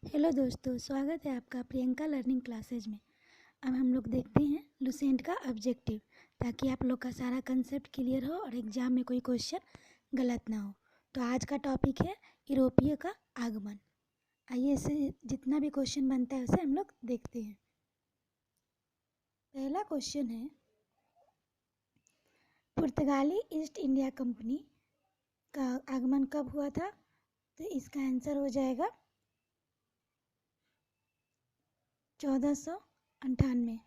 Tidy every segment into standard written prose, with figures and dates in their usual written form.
Hello दोस्तों, स्वागत है आपका प्रियंका लर्निंग क्लासेज में। अब हम लोग देखते हैं लुसेंट का ऑब्जेक्टिव, ताकि आप लोग का सारा कंसेप्ट क्लियर हो और एग्जाम में कोई क्वेश्चन गलत ना हो। तो आज का टॉपिक है यूरोपीय का आगमन। आइए इसे जितना भी क्वेश्चन बनता है उसे हम लोग देखते हैं। पहला क्वेश्चन है, पुर्तगाली ईस्ट इंडिया कंपनी का आगमन कब हुआ था? तो इसका आंसर हो जाएगा 1498।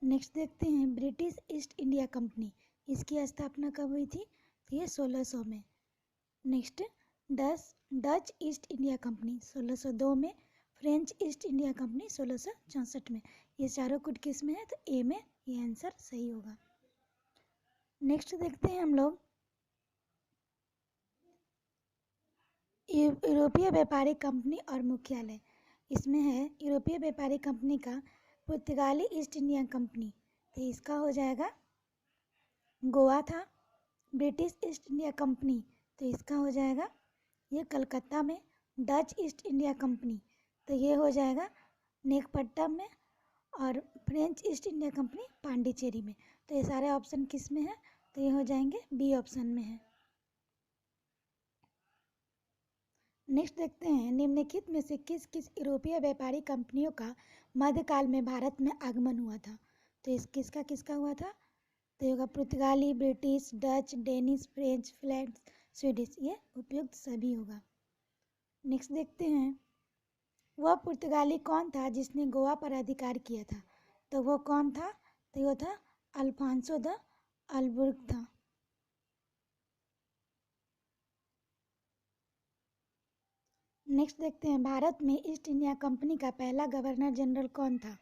नेक्स्ट देखते हैं ब्रिटिश ईस्ट इंडिया कंपनी, इसकी स्थापना कब हुई थी? तो ये 1600 में। Next Dutch east India company 1602 में, फ्रेंच ईस्ट इंडिया कंपनी 1664 में। ये चारों कुछ किस में है? तो ए में ये आंसर सही होगा। नेक्स्ट देखते हैं हम लोग यूरोपीय व्यापारिक कंपनी और मुख्यालय। इसमें है यूरोपीय व्यापारिक कंपनी का पुर्तगाली ईस्ट इंडिया कंपनी, तो इसका हो जाएगा गोवा था। ब्रिटिश ईस्ट इंडिया कंपनी, तो इसका हो जाएगा ये कलकत्ता में। डच ईस्ट इंडिया कंपनी, तो ये हो जाएगा नेकपट्टम में। और French east India company Pondicherry में। तो ये सारे ऑप्शन किस में है? तो ये हो जाएंगे बी ऑप्शन में है। नेक्स्ट देखते हैं निम्नलिखित में से किस किस यूरोपीय व्यापारिक कंपनियों का मध्यकाल में भारत में आगमन हुआ था? तो इस किसका हुआ था? तो होगा पुर्तगाली, ब्रिटिश, डच, डेनिश, फ्रेंच, फ्लैंड, स्वीडिश। ये उपयुक्त सभी होगा। नेक्स्ट देखते हैं वह पुर्तगाली कौन था जिसने गोवा पर अधिकार किया था? तो वो कौन था? तो वो था अल्फांसो द अल्बुर्क था। नेक्स्ट देखते हैं भारत में ईस्ट इंडिया कंपनी का पहला गवर्नर जनरल कौन था?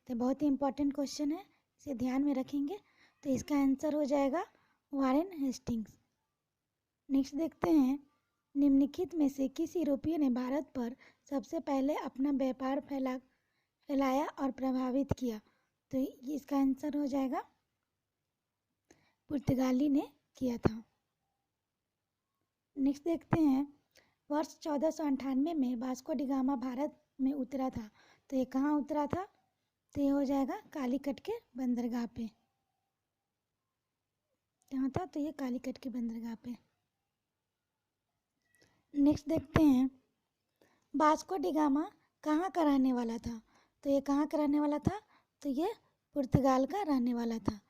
तो बहुत ही इंपॉर्टेंट क्वेश्चन है, इसे ध्यान में रखेंगे। तो इसका आंसर हो जाएगा वारेन हेस्टिंग्स। नेक्स्ट देखते हैं निम्नलिखित में से किस यूरोपीय ने भारत पर सबसे पहले अपना व्यापार फैलाया और प्रभावित किया? तो इसका आंसर हो जाएगा पुर्तगाली ने किया था। नेक्स्ट देखते हैं वर्ष 1498 में वास्को डी गामा भारत में उतरा था। तो ये कहाँ उतरा था? तो ये हो जाएगा कालीकट के बंदरगाह पे। कहाँ था? तो ये कालीकट के बंदरगाह पे। नेक्स्ट देखते हैं वास्को डी गामा कहाँ का रहने वाला था? तो ये कहाँ का रहने वाला था? तो ये पुर्तगाल का रहने वाला था।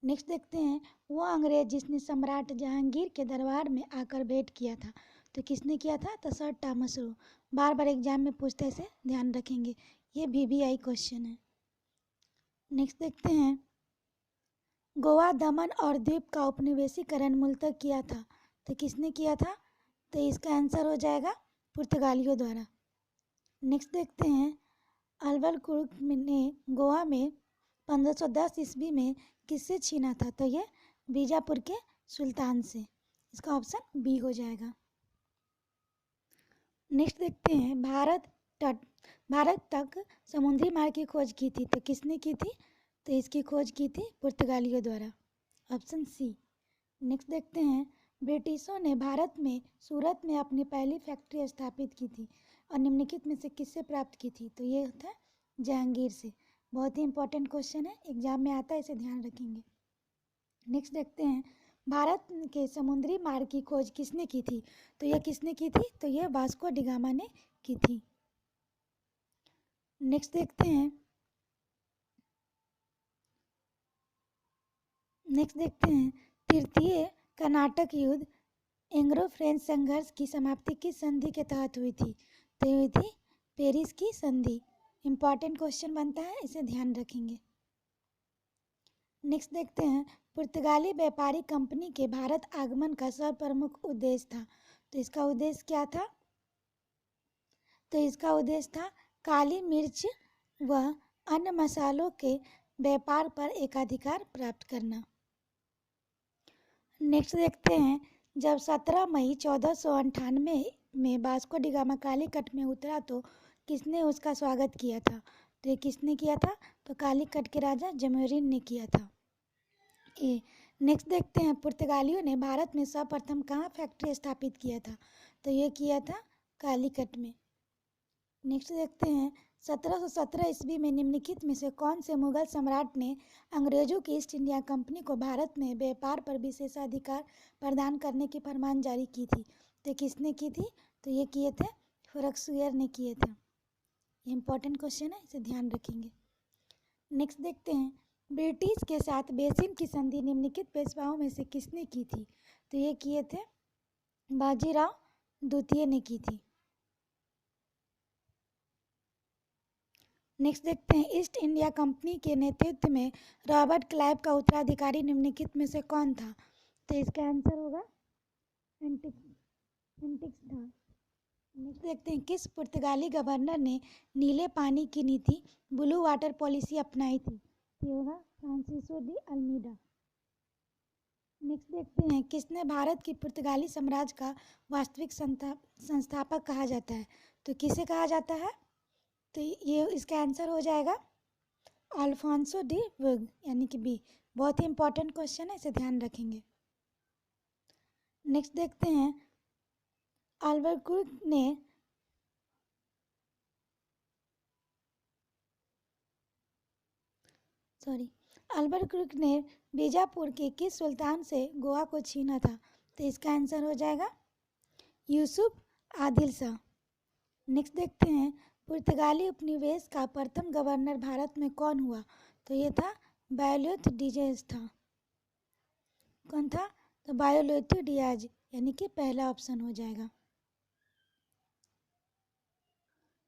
नेक्स्ट देखते हैं वो अंग्रेज जिसने सम्राट जहांगीर के दरबार में आकर भेंट किया था। तो किसने किया था? तो सर थॉमस रो। बार बार एग्जाम में पूछते से ध्यान रखेंगे, ये VVI क्वेश्चन है। नेक्स्ट देखते हैं गोवा, दमन और द्वीप का उपनिवेशीकरण मूलतः किया था। तो किसने किया था? तो इसका आंसर हो जाएगा पुर्तगालियों द्वारा। नेक्स्ट देखते हैं अल्वर कुर्क ने गोवा में 1510 ईस्वी में किससे छीना था? तो ये बीजापुर के सुल्तान से। इसका ऑप्शन बी हो जाएगा। नेक्स्ट देखते हैं भारत तक समुद्री मार्ग की खोज की थी। तो किसने की थी? तो इसकी खोज की थी पुर्तगालियों द्वारा। Option C. नेक्स्ट देखते हैं ब्रिटिशों ने भारत में सूरत में अपनी पहली फैक्ट्री स्थापित की थी और निम्नलिखित में से किससे प्राप्त की थी? तो ये था जहांगीर से। बहुत ही इंपॉर्टेंट क्वेश्चन है, एग्जाम में आता है, इसे ध्यान रखेंगे। नेक्स्ट देखते हैं भारत के समुद्री मार्ग की खोज किसने की थी? तो यह किसने की थी? तो यह वास्को डी गामा ने की थी। नेक्स्ट देखते हैं तृतीय कर्नाटक युद्ध एंग्लो फ्रेंच संघर्ष की समाप्ति किस संधि के तहत हुई थी? तो हुई थी पेरिस की संधि। इंपॉर्टेंट क्वेश्चन बनता है, इसे ध्यान रखेंगे। नेक्स्ट देखते हैं पुर्तगाली व्यापारिक कंपनी के भारत आगमन का सर्वप्रमुख उद्देश्य था। तो इसका उद्देश्य क्या था? तो इसका उद्देश्य था काली मिर्च व अन्य मसालों के व्यापार पर एकाधिकार प्राप्त करना। नेक्स्ट देखते हैं जब 17 मई 1498 में वास्को डी गामा कालीकट में उतरा तो किसने उसका स्वागत किया था? तो ये किसने किया था? तो कालीकट के राजा जमोरिन ने किया था। नेक्स्ट देखते हैं पुर्तगालियों ने भारत में सर्वप्रथम कहाँ फैक्ट्री स्थापित किया था? तो ये किया था कालीकट में। नेक्स्ट देखते हैं 1717 ईस्वी में निम्नलिखित में से कौन से मुगल सम्राट ने अंग्रेजों की ईस्ट इंडिया कंपनी को भारत में व्यापार पर विशेषाधिकार प्रदान करने की फरमान जारी की थी? तो किसने की थी? तो ये किए थे फर्रुखसियर ने किए थे। इंपॉर्टेंट क्वेश्चन है, इसे ध्यान रखेंगे। नेक्स्ट देखते हैं ब्रिटिश के साथ बेसिन की संधि निम्नलिखित पेशवाओं में से किसने की थी? तो ये किए थे बाजीराव द्वितीय ने की थी। नेक्स्ट देखते हैं ईस्ट इंडिया कंपनी के नेतृत्व में रॉबर्ट क्लाइव का उत्तराधिकारी निम्नलिखित में से कौन था? तो इसका आंसर होगा एंटिक्स था। नेक्स्ट देखते हैं किस पुर्तगाली गवर्नर ने नीले पानी की नीति ब्लू वाटर पॉलिसी अपनाई थी? तो ये होगा फ्रांसिसो डी अल्मीडा। नेक्स्ट देखते हैं किसने भारत की पुर्तगाली साम्राज्य का वास्तविक संस्थापक कहा जाता है? तो किसे कहा जाता है? तो ये इसका आंसर हो जाएगा अल्फांसो डी वुग, यानी कि बी। बहुत ही इंपॉर्टेंट क्वेश्चन है, इसे ध्यान रखेंगे। नेक्स्ट देखते हैं अल्बुकर्क ने बीजापुर के किस सुल्तान से गोवा को छीना था? तो इसका आंसर हो जाएगा यूसुफ आदिल शाह। नेक्स्ट देखते हैं पुर्तगाली उपनिवेश का प्रथम गवर्नर भारत में कौन हुआ? तो ये था बायोलोथ डियाज था। कौन था? तो बायोलोथ डियाज, यानी कि पहला ऑप्शन हो जाएगा।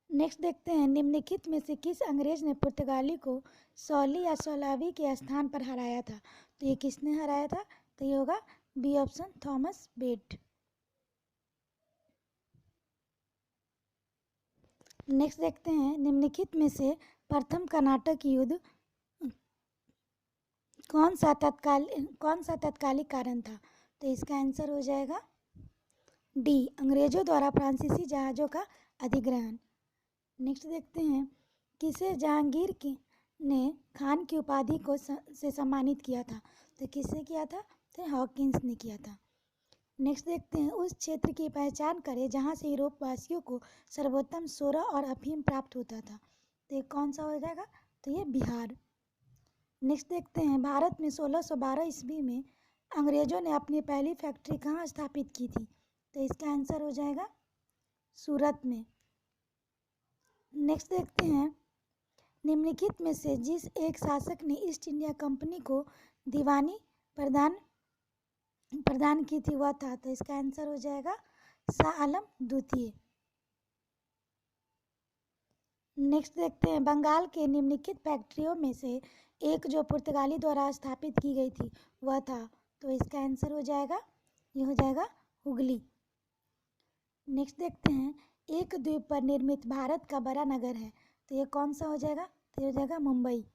नेक्स्ट देखते हैं निम्नलिखित में से किस अंग्रेज ने पुर्तगाली को सौली या सोलावी के स्थान पर हराया था? तो ये किसने हराया था? तो ये होगा बी ऑप्शन, थॉमस बेट। नेक्स्ट देखते हैं निम्नलिखित में से प्रथम कर्नाटक युद्ध कौन सा तत्कालिक कारण था? तो इसका आंसर हो जाएगा डी, अंग्रेजों द्वारा फ्रांसीसी जहाज़ों का अधिग्रहण। नेक्स्ट देखते हैं किसे जहांगीर ने खान की उपाधि से सम्मानित किया था? तो किसने किया था? तो हॉकिंस ने किया था। नेक्स्ट देखते हैं उस क्षेत्र की पहचान करें जहां से यूरोप वासियों को सर्वोत्तम सोरा और अफीम प्राप्त होता था। तो ये कौन सा हो जाएगा? तो ये बिहार। नेक्स्ट देखते हैं भारत में 1612 ईस्वी में अंग्रेजों ने अपनी पहली फैक्ट्री कहाँ स्थापित की थी? तो इसका आंसर हो जाएगा सूरत में। नेक्स्ट देखते हैं निम्नलिखित में से जिस एक शासक ने ईस्ट इंडिया कंपनी को दीवानी प्रदान की थी वह था? तो इसका आंसर हो जाएगा शाह आलम द्वितीय। नेक्स्ट देखते हैं बंगाल के निम्नलिखित फैक्ट्रियों में से एक जो पुर्तगाली द्वारा स्थापित की गई थी वह था? तो इसका आंसर हो जाएगा, ये हो जाएगा हुगली। नेक्स्ट देखते हैं एक द्वीप पर निर्मित भारत का बड़ा नगर है, तो ये कौन सा हो जाएगा? तो ये हो जाएगा मुंबई।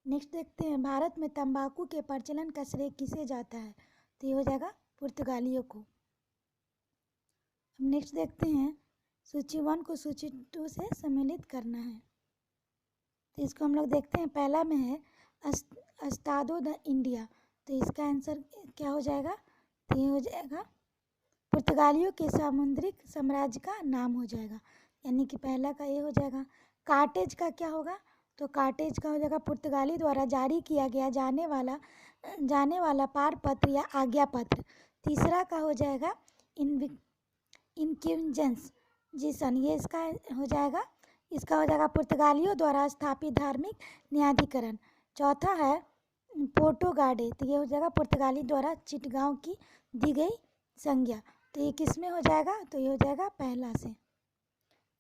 नेक्स्ट देखते हैं भारत में तंबाकू के प्रचलन का श्रेय किसे जाता है? तो ये हो जाएगा पुर्तगालियों को। अब नेक्स्ट देखते हैं सूची 1 को सूची 2 से सम्मिलित करना है, तो इसको हम लोग देखते हैं। पहला में है अस्तादो द इंडिया, तो इसका आंसर क्या हो जाएगा? तो ये हो जाएगा पुर्तगालियों के सामुद्रिक साम्राज्य का नाम हो जाएगा, यानी कि पहला का ये हो जाएगा। कार्टेज का क्या होगा? तो कार्टेज का हो जाएगा पुर्तगाली द्वारा जारी किया गया जाने वाला पारपत्र या आज्ञा पत्र। तीसरा का हो जाएगा इंक्विजिशन, ये इसका हो जाएगा पुर्तगालियों द्वारा स्थापित धार्मिक न्यायाधिकरण। चौथा है पोर्टो गार्डे, तो ये हो जाएगा पुर्तगाली द्वारा चिटगांव की दी गई संज्ञा। तो ये किस में हो जाएगा? तो ये हो जाएगा पहला से।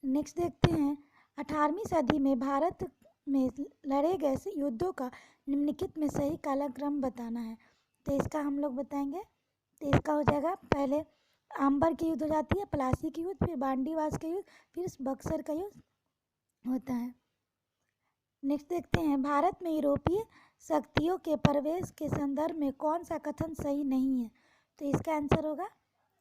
नेक्स्ट देखते हैं 18वीं सदी में भारत में लड़े गए युद्धों का निम्नलिखित में सही कालक्रम बताना है, तो इसका हम लोग बताएंगे। तो इसका हो जाएगा पहले आम्बर की युद्ध हो जाती है, प्लासी की युद्ध, फिर बांडीवास का युद्ध, फिर बक्सर का युद्ध होता है। नेक्स्ट देखते हैं भारत में यूरोपीय शक्तियों के प्रवेश के संदर्भ में कौन सा कथन सही नहीं है? तो इसका आंसर होगा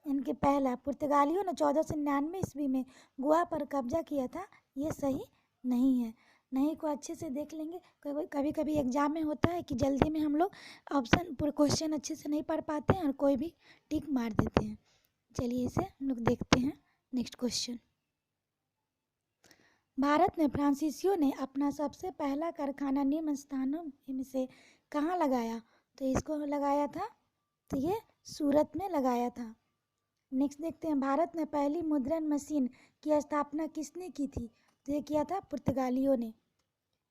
इनके पहला, पुर्तगालियों ने 1499 ईस्वी में गोवा पर कब्जा किया था, ये सही नहीं है। नहीं को अच्छे से देख लेंगे, कभी कभी एग्जाम में होता है कि जल्दी में हम लोग क्वेश्चन अच्छे से नहीं पढ़ पाते हैं और कोई भी टिक मार देते हैं। चलिए इसे हम लोग देखते हैं नेक्स्ट क्वेश्चन। भारत में फ्रांसीसियों ने अपना सबसे पहला कारखाना निम्न स्थानों में से कहाँ लगाया? तो इसको लगाया था, तो ये सूरत में लगाया था। नेक्स्ट देखते हैं, भारत में पहली मुद्रण मशीन की स्थापना किसने की थी? तो ये किया था पुर्तगालियों ने।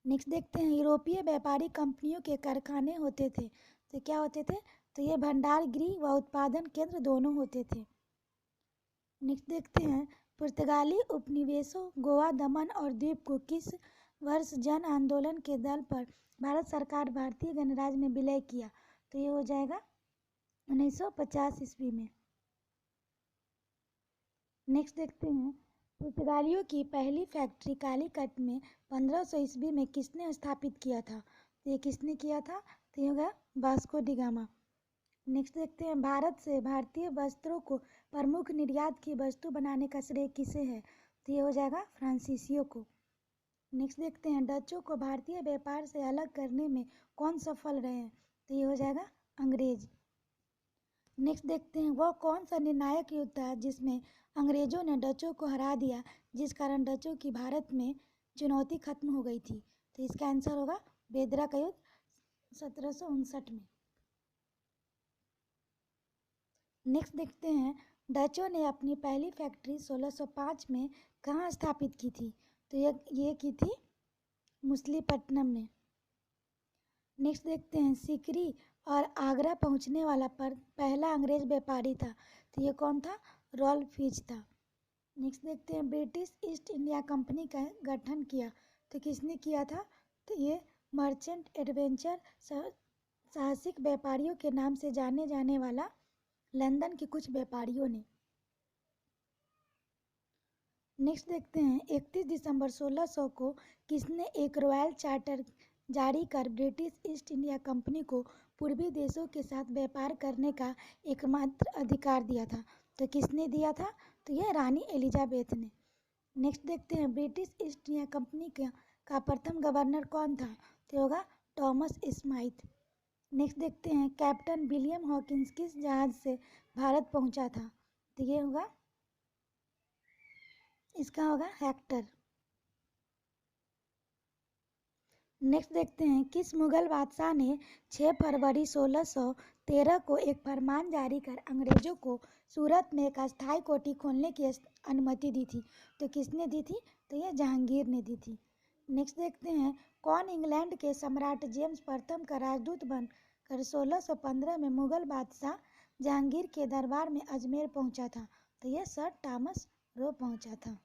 नेक्स्ट देखते हैं, यूरोपीय व्यापारी कंपनियों के कारखाने होते थे, तो क्या होते थे? तो ये भंडार गृह व उत्पादन केंद्र दोनों होते थे। नेक्स्ट देखते हैं, पुर्तगाली उपनिवेशों गोवा, दमन और द्वीप को किस वर्ष जन आंदोलन के दल पर भारत सरकार भारतीय गणराज्य में विलय किया? तो ये हो जाएगा 1950 ईस्वी में। नेक्स्ट देखते हैं, पुर्तगालियों की पहली फैक्ट्री कालीकट में 1500 ईस्वी में किसने स्थापित किया था? तो ये किसने किया था? तो ये होगा वास्को डी गामा। नेक्स्ट देखते हैं, भारत से भारतीय वस्त्रों को प्रमुख निर्यात की वस्तु बनाने का श्रेय किसे है? तो ये हो जाएगा फ्रांसीसियों को। नेक्स्ट देखते हैं, डचों को भारतीय व्यापार से अलग करने में कौन सफल रहे हैं? तो ये हो जाएगा अंग्रेज। नेक्स्ट देखते हैं, वह कौन सा निर्णायक युद्ध था जिसमें अंग्रेजों ने डचों को हरा दिया, जिस कारण डचों की भारत में चुनौती खत्म हो गई थी? तो इसका आंसर होगा बेदरा का युद्ध 1759 में। नेक्स्ट देखते हैं, डचों ने अपनी पहली फैक्ट्री 1605 में कहाँ स्थापित की थी? तो ये की थी मछलीपट्टनम में। नेक्स्ट देखते हैं, सीकरी और आगरा पहुंचने वाला पर पहला अंग्रेज व्यापारी था, तो ये कौन था? रॉल्फ फिच था। नेक्स्ट देखते हैं, ब्रिटिश ईस्ट इंडिया कंपनी का गठन किया, तो किसने किया था? तो ये मर्चेंट एडवेंचर साहसिक व्यापारियों के नाम से जाने जाने वाला लंदन के कुछ व्यापारियों ने। नेक्स्ट देखते हैं, 31 दिसंबर 1600 को किसने एक रॉयल चार्टर जारी कर ब्रिटिश ईस्ट इंडिया कंपनी को पूर्वी देशों के साथ व्यापार करने का एकमात्र अधिकार दिया था? तो किसने दिया था? तो यह रानी एलिजाबेथ ने। नेक्स्ट देखते हैं, ब्रिटिश ईस्ट इंडिया कंपनी का प्रथम गवर्नर कौन था? तो होगा थॉमस स्माइथ। नेक्स्ट देखते हैं, कैप्टन विलियम हॉकिंस किस जहाज से भारत पहुंचा था? तो ये होगा, इसका होगा हेक्टर। नेक्स्ट देखते हैं, किस मुगल बादशाह ने 6 फरवरी 1613 को एक फरमान जारी कर अंग्रेजों को सूरत में एक अस्थायी कोठी खोलने की अनुमति दी थी? तो किसने दी थी? तो यह जहांगीर ने दी थी। नेक्स्ट देखते हैं, कौन इंग्लैंड के सम्राट जेम्स प्रथम का राजदूत बनकर 1615 में मुगल बादशाह जहांगीर के दरबार में अजमेर पहुंचा था? तो यह सर थॉमस रो पहुंचा था।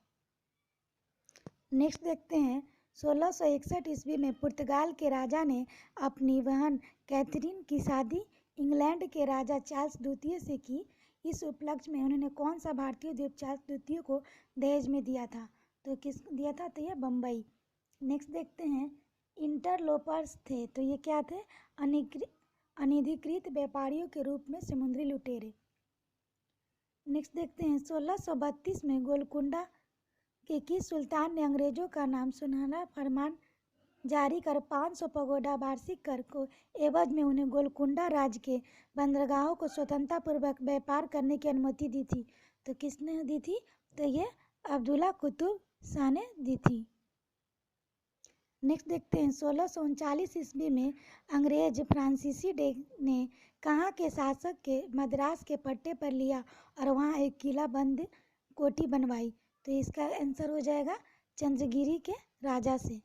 नेक्स्ट देखते हैं, 1661 ईस्वी में पुर्तगाल के राजा ने अपनी बहन कैथरीन की शादी इंग्लैंड के राजा चार्ल्स द्वितीय से की। इस उपलक्ष्य में उन्होंने कौन सा भारतीय द्वीप चार्ल्स द्वितीय को दहेज में दिया था? तो किस दिया था? तो यह बम्बई। नेक्स्ट देखते हैं, इंटरलोपर्स थे, तो ये क्या थे? अनधिकृत व्यापारियों के रूप में समुद्री लुटेरे। नेक्स्ट देखते हैं, 1632 में गोलकुंडा के किस सुल्तान ने अंग्रेजों का नाम सुनहरा फरमान जारी कर 500 पगोडा वार्षिक कर को एवज में उन्हें गोलकुंडा राज्य के बंदरगाहों को स्वतंत्रतापूर्वक व्यापार करने की अनुमति दी थी? तो किसने दी थी? तो ये अब्दुल्ला कुतुब शाह ने दी थी। नेक्स्ट देखते हैं, 1639 ईस्वी में अंग्रेज फ्रांसीसी ने कहाँ के शासक के मद्रास के पट्टे पर लिया और वहाँ एक किला बंद कोठी बनवाई? तो इसका आंसर हो जाएगा चंद्रगिरी के राजा से।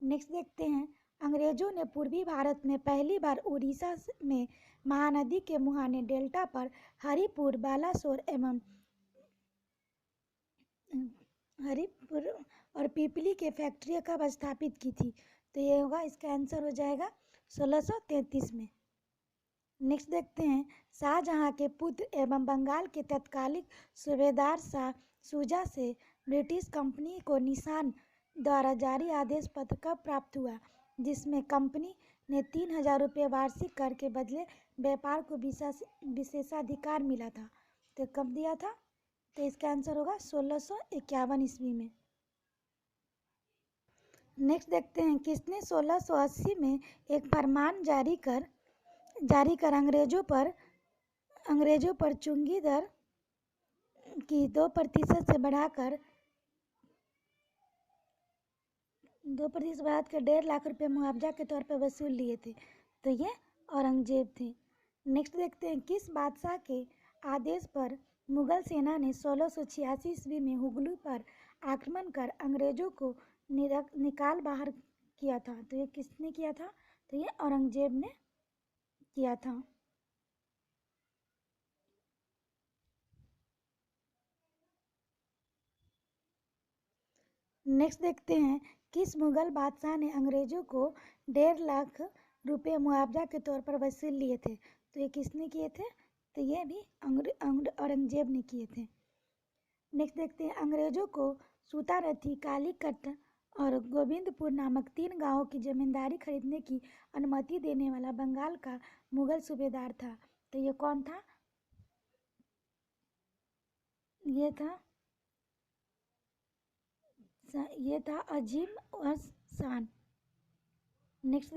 नेक्स्ट देखते हैं, अंग्रेजों ने पूर्वी भारत में पहली बार उड़ीसा में महानदी के मुहाने डेल्टा पर हरिपुर, बालासोर एवं हरिपुर और पीपली के फैक्ट्रियाँ कब स्थापित की थी? तो ये होगा, इसका आंसर हो जाएगा 1633 में। नेक्स्ट देखते हैं, शाहजहां के पुत्र एवं बंगाल के तत्कालीन सूबेदार शाह शुजा से ब्रिटिश कंपनी को निशान द्वारा जारी आदेश पत्र कब प्राप्त हुआ, जिसमें कंपनी ने 3000 रुपये वार्षिक कर के बदले व्यापार को विशेषाधिकार मिला था? तो कब दिया था? तो इसका आंसर होगा 1651 ईस्वी में। नेक्स्ट देखते हैं, किसने 1680 में एक फरमान जारी कर अंग्रेजों पर चुंगी दर की 2% से बढ़ाकर 2% भारत के 1.5 लाख रुपए मुआवजा के तौर पर वसूल लिए थे, तो ये औरंगजेब थे। नेक्स्ट देखते हैं, किस बादशाह के आदेश पर मुगल सेना ने 1686 ईस्वी में हुगली पर आक्रमण कर अंग्रेजों को निकाल बाहर किया था? तो ये किसने किया था? तो ये औरंगजेब ने किया था। नेक्स्ट देखते हैं, किस मुगल बादशाह ने अंग्रेजों को 1.5 लाख रुपए मुआवजा के तौर पर वसूल लिए थे? तो ये किसने किए थे? तो ये भी औरंगजेब ने किए थे। नेक्स्ट देखते हैं, अंग्रेजों को सूतारथी, कालीकट और गोविंदपुर नामक 3 गांवों की जमींदारी खरीदने की अनुमति देने वाला बंगाल का मुगल सूबेदार था। तो ये कौन था? ये था अजीम उस शान। नेक्स्ट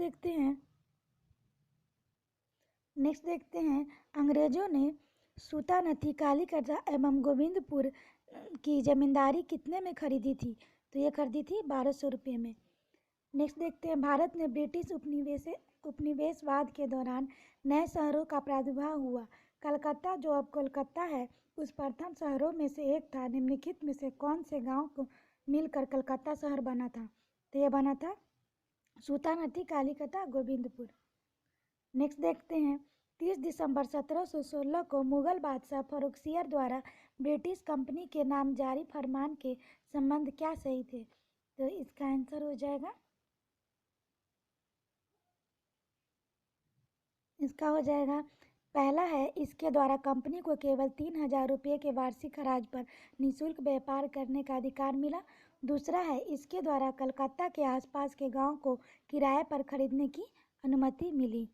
देखते हैं, अंग्रेजों ने सूतानथी, कालीकट एवं गोविंदपुर की जमींदारी कितने में खरीदी थी? तो ये खरीदी थी 1200 रुपये में। नेक्स्ट देखते हैं, भारत में ब्रिटिश उपनिवेशवाद के दौरान नए शहरों का प्रादुर्भाव हुआ। कलकत्ता, जो अब कोलकाता है, उस प्रथम शहरों में से एक था। निम्नलिखित में से कौन से गांव को मिलकर कलकत्ता शहर बना था? तो यह बना था सूतानथी, कालीकटा, गोविंदपुर। नेक्स्ट देखते हैं, 30 दिसंबर 1716 को मुगल बादशाह फर्रुखसियर द्वारा ब्रिटिश कंपनी के नाम जारी फरमान के संबंध क्या सही थे? तो इसका आंसर हो जाएगा, पहला है, इसके द्वारा कंपनी को केवल 3000 रुपये के वार्षिक खराज पर निःशुल्क व्यापार करने का अधिकार मिला। दूसरा है, इसके द्वारा कलकत्ता के आसपास के गांव को किराए पर खरीदने की अनुमति मिली।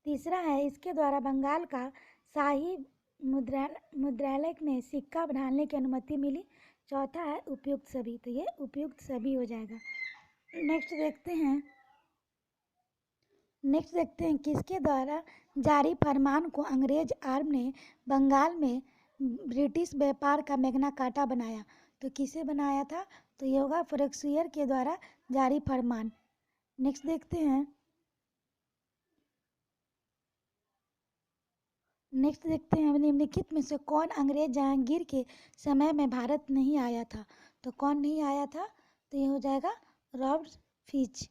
तीसरा है, इसके द्वारा बंगाल का शाही मुद्रालय में सिक्का ढालने की अनुमति मिली। चौथा है, उपयुक्त सभी। तो ये उपयुक्त सभी हो जाएगा। नेक्स्ट देखते हैं, किसके द्वारा जारी फरमान को अंग्रेज आर्म ने बंगाल में ब्रिटिश व्यापार का मैग्ना कार्टा बनाया? तो किसे बनाया था? तो ये होगा फर्रुखसियर के द्वारा जारी फरमान। नेक्स्ट देखते हैं, निम्नलिखित में से कौन अंग्रेज जहांगीर के समय में भारत नहीं आया था? तो कौन नहीं आया था? तो ये हो जाएगा रॉबर्ट फिच।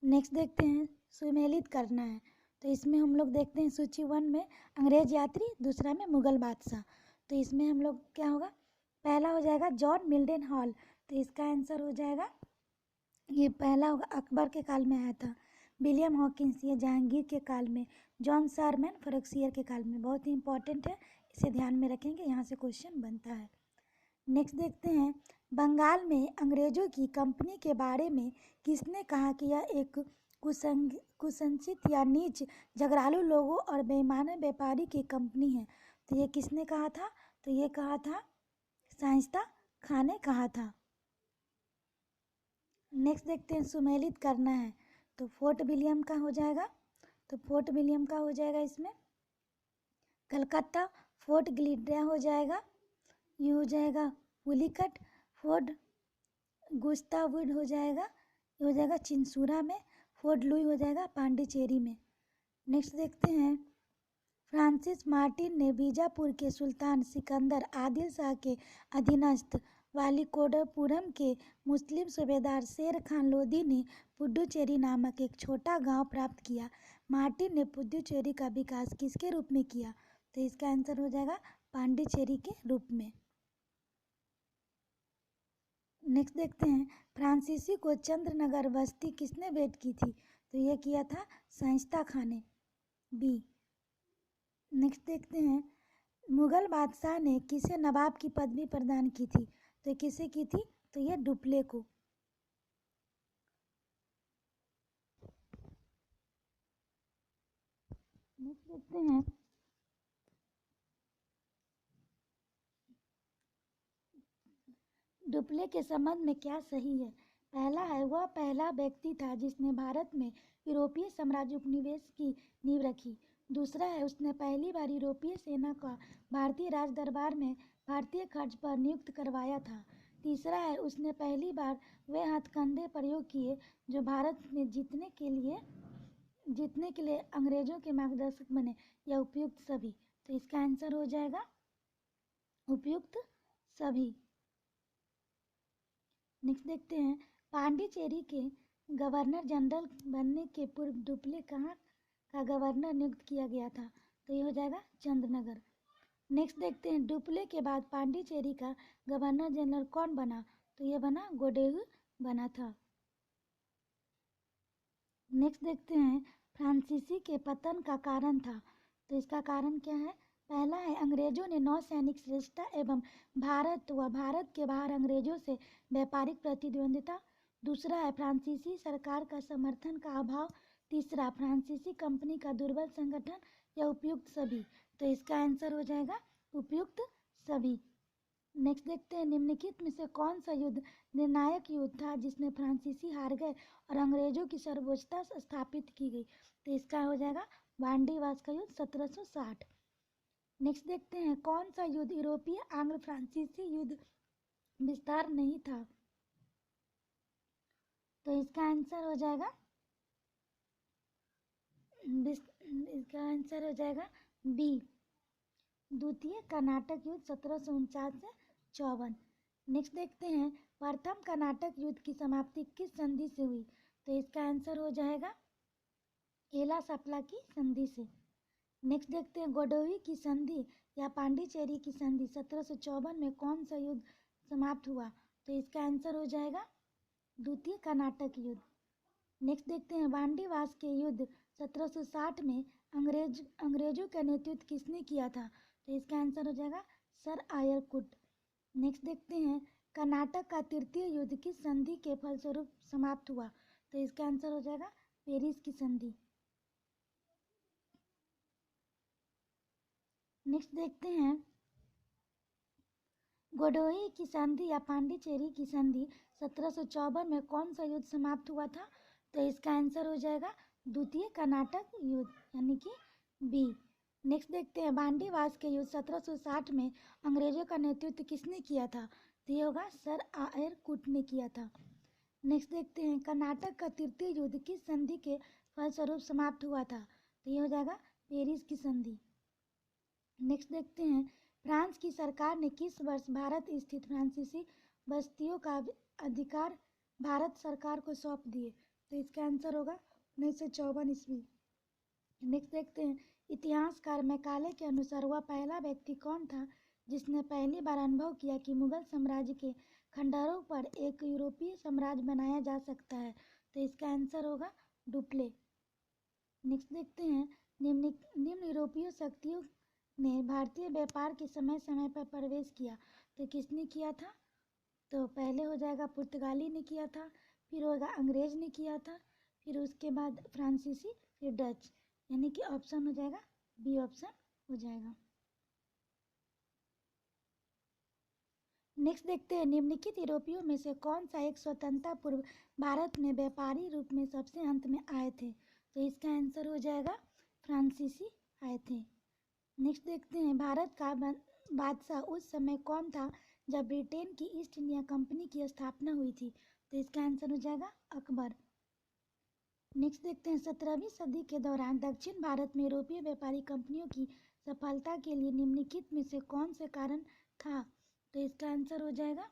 नेक्स्ट देखते हैं, सुमेलित करना है। तो इसमें हम लोग देखते हैं, सूची 1 में अंग्रेज यात्री, दूसरा में मुगल बादशाह। तो इसमें हम लोग क्या होगा, पहला हो जाएगा जॉन मिल्टन हॉल। तो इसका आंसर हो जाएगा, ये पहला होगा, अकबर के काल में आया था। विलियम हॉकिंस, ये जहांगीर के काल में। जॉन शारमैन फर्रुखसियर के काल में। बहुत ही इंपॉर्टेंट है, इसे ध्यान में रखेंगे, यहाँ से क्वेश्चन बनता है। नेक्स्ट देखते हैं, बंगाल में अंग्रेजों की कंपनी के बारे में किसने कहा कि यह एक कुसंसित या नीच, झगड़ालू लोगों और बेईमान व्यापारी की कंपनी है? तो ये किसने कहा था? तो ये कहा था शाइस्ता खां ने कहा था। नेक्स्ट देखते हैं, सुमेलित करना है। तो फोर्ट विलियम का हो जाएगा, इसमें कलकत्ता फोर्ट ग्लिड्रा हो जाएगा, ये हो जाएगा पुलिकट। फोर्ट गुस्तावुड हो जाएगा, ये हो जाएगा चिंसूरा में। फोर्ट लुई हो जाएगा पांडिचेरी में। नेक्स्ट देखते हैं, फ्रांसिस मार्टिन ने बीजापुर के सुल्तान सिकंदर आदिल शाह के अधीनस्थ वालीकोडापुरम के मुस्लिम सूबेदार शेर खान लोदी ने पुडुचेरी नामक एक छोटा गांव प्राप्त किया। मार्टिन ने पुडुचेरी का विकास किसके रूप में किया? तो इसका आंसर हो जाएगा पांडिचेरी के रूप में। नेक्स्ट देखते हैं, फ्रांसीसी को चंद्रनगर बस्ती किसने भेंट की थी? तो ये किया था शाइस्ता खां ने, बी। नेक्स्ट देखते हैं, मुगल बादशाह ने किसे नवाब की पदवी प्रदान की थी? तो किसे की थी? तो ये डुप्ले को। नेक्स्ट देखते हैं, डुप्ले के संबंध में क्या सही है? पहला है, वह पहला व्यक्ति था जिसने भारत में यूरोपीय साम्राज्य उपनिवेश की नींव रखी। दूसरा है, उसने पहली बार यूरोपीय सेना का भारतीय राज दरबार में भारतीय खर्च पर नियुक्त करवाया था। तीसरा है उसने पहली बार वे हथकंडे प्रयोग किए जो भारत में जीतने के लिए अंग्रेजों के मार्गदर्शक बने। या उपयुक्त सभी। तो इसका आंसर हो जाएगा उपयुक्त सभी। नेक्स्ट देखते हैं, पांडिचेरी के गवर्नर जनरल बनने के पूर्व डुप्ले कहाँ का गवर्नर नियुक्त किया गया था? तो ये हो जाएगा चंद्रनगर। नेक्स्ट देखते हैं, डुप्ले के बाद पांडिचेरी का गवर्नर जनरल कौन बना? तो ये बना गोडेयू बना था। नेक्स्ट देखते हैं, फ्रांसीसी के पतन का कारण था। तो इसका कारण क्या है? पहला है अंग्रेजों ने नौसैनिक श्रेष्ठता एवं भारत व भारत के बाहर अंग्रेजों से व्यापारिक प्रतिद्वंदिता। दूसरा है फ्रांसीसी सरकार का समर्थन का अभाव। तीसरा फ्रांसीसी कंपनी का दुर्बल संगठन। या उपयुक्त सभी। तो इसका आंसर हो जाएगा उपयुक्त सभी। नेक्स्ट देखते हैं, निम्नलिखित में से कौन सा युद्ध निर्णायक युद्ध था जिसमें फ्रांसीसी हार गए और अंग्रेजों की सर्वोच्चता स्थापित की गई? तो इसका हो जाएगा वांडीवास का युद्ध 1760। नेक्स्ट देखते हैं, कौन सा युद्ध यूरोपीय आंग्ल फ्रांसीसी युद्ध विस्तार नहीं था? तो इसका आंसर हो जाएगा बी, द्वितीय कर्नाटक युद्ध 1749 से 54। नेक्स्ट देखते हैं, प्रथम कर्नाटक युद्ध की समाप्ति किस संधि से हुई? तो इसका आंसर हो जाएगा एला सप्ला की संधि से। नेक्स्ट देखते हैं, गोडोवी की संधि या पांडिचेरी की संधि 1754 में कौन सा युद्ध समाप्त हुआ? तो इसका आंसर हो जाएगा द्वितीय कर्नाटक युद्ध। नेक्स्ट देखते हैं, वांडीवास के युद्ध 1760 में अंग्रेजों का नेतृत्व किसने किया था? तो इसका आंसर हो जाएगा सर आयरकुट। नेक्स्ट देखते हैं, कर्नाटक का तृतीय युद्ध किस संधि के फलस्वरूप समाप्त हुआ? तो इसका आंसर हो जाएगा पेरिस की संधि। नेक्स्ट देखते हैं, गोडोई की संधि या पांडिचेरी की संधि 1754 में कौन सा युद्ध समाप्त हुआ था? तो इसका आंसर हो जाएगा द्वितीय कर्नाटक युद्ध यानी कि बी। नेक्स्ट देखते हैं, वांडीवास के युद्ध 1760 में अंग्रेजों का नेतृत्व किसने किया था? तो ये होगा सर आयरकुट ने किया था। नेक्स्ट देखते हैं, कर्नाटक का तृतीय युद्ध किस संधि के फलस्वरूप समाप्त हुआ था? तो ये हो जाएगा पेरिस की संधि। नेक्स्ट देखते हैं, फ्रांस की सरकार ने किस वर्ष भारत स्थित फ्रांसीसी बस्तियों का अधिकार भारत सरकार को सौंप दिए? तो इसका आंसर होगा 1954 ईस्वी। नेक्स्ट देखते हैं, इतिहासकार मैकाले के अनुसार वह पहला व्यक्ति कौन था जिसने पहली बार अनुभव किया कि मुगल साम्राज्य के खंडहरों पर एक यूरोपीय साम्राज्य बनाया जा सकता है? तो इसका आंसर होगा डुप्ले। नेक्स्ट देखते हैं, निम्न यूरोपीय शक्तियों ने भारतीय व्यापार के समय समय पर प्रवेश किया। तो किसने किया था? तो पहले हो जाएगा पुर्तगाली ने किया था, फिर होगा अंग्रेज ने किया था, फिर उसके बाद फ्रांसीसी, फिर डच। यानी कि ऑप्शन हो जाएगा बी ऑप्शन हो जाएगा। नेक्स्ट देखते हैं, निम्नलिखित यूरोपियों में से कौन सा एक स्वतंत्रता पूर्व भारत में व्यापारी रूप में सबसे अंत में आए थे? तो इसका आंसर हो जाएगा फ्रांसीसी आए थे। नेक्स्ट देखते हैं, भारत का बादशाह उस समय कौन था जब ब्रिटेन की ईस्ट इंडिया कंपनी की स्थापना हुई थी? तो इसका आंसर हो जाएगा अकबर। नेक्स्ट देखते हैं, 17वीं सदी के दौरान दक्षिण भारत में यूरोपीय व्यापारी कंपनियों की सफलता के लिए निम्नलिखित में से कौन से कारण था? तो इसका आंसर हो जाएगा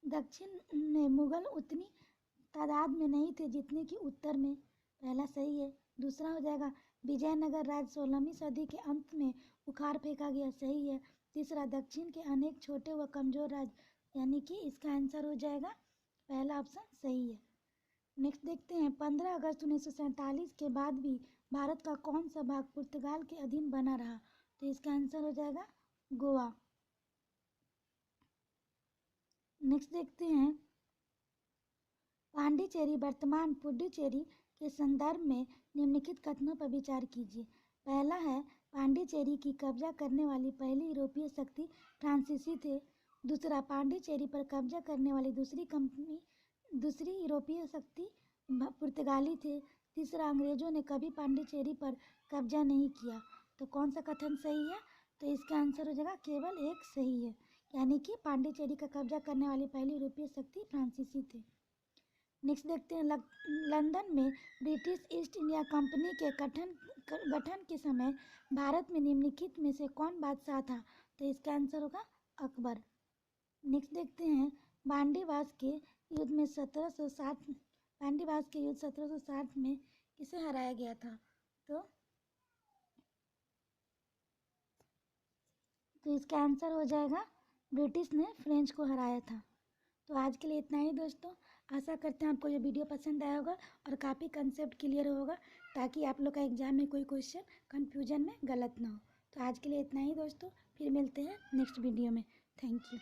दक्षिण में मुगल उतनी तादाद में नहीं थे जितने कि उत्तर में। पहला सही है। दूसरा हो जाएगा विजयनगर राज्य 16वीं सदी के अंत में उखाड़ फेंका गया, सही है। तीसरा दक्षिण के अनेक छोटे व कमजोर राज्य, यानी कि इसका आंसर हो जाएगा पहला ऑप्शन सही है। नेक्स्ट देखते हैं, 15 अगस्त 1947 के बाद भी भारत का कौन सा भाग पुर्तगाल के अधीन बना रहा? तो इसका आंसर हो जाएगा गोवा। नेक्स्ट देखते हैं, पांडिचेरी वर्तमान पुडुचेरी के संदर्भ में निम्नलिखित कथनों पर विचार कीजिए। पहला है, पांडिचेरी की कब्जा करने वाली पहली यूरोपीय शक्ति फ्रांसीसी थे। दूसरा, पांडिचेरी पर कब्जा करने वाली दूसरी यूरोपीय शक्ति पुर्तगाली थे। तीसरा, अंग्रेजों ने कभी पांडिचेरी पर कब्जा नहीं किया। तो कौन सा कथन सही है? तो इसका आंसर हो जाएगा केवल एक सही है, यानी कि पांडिचेरी का कब्जा करने वाली पहली यूरोपीय शक्ति फ्रांसीसी थे। नेक्स्ट देखते हैं लंदन में ब्रिटिश ईस्ट इंडिया कंपनी के गठन के समय भारत में निम्नलिखित में से कौन बादशाह था? तो इसका आंसर होगा अकबर। नेक्स्ट देखते हैं बांडीवास के युद्ध 1760 में किसे हराया गया था? तो इसका आंसर हो जाएगा ब्रिटिश ने फ्रेंच को हराया था। तो आज के लिए इतना ही दोस्तों। आशा करते हैं आपको ये वीडियो पसंद आया होगा और काफ़ी कंसेप्ट क्लियर होगा, ताकि आप लोग का एग्जाम में कोई क्वेश्चन कन्फ्यूजन में गलत ना हो। तो आज के लिए इतना ही दोस्तों, फिर मिलते हैं नेक्स्ट वीडियो में। Thank you.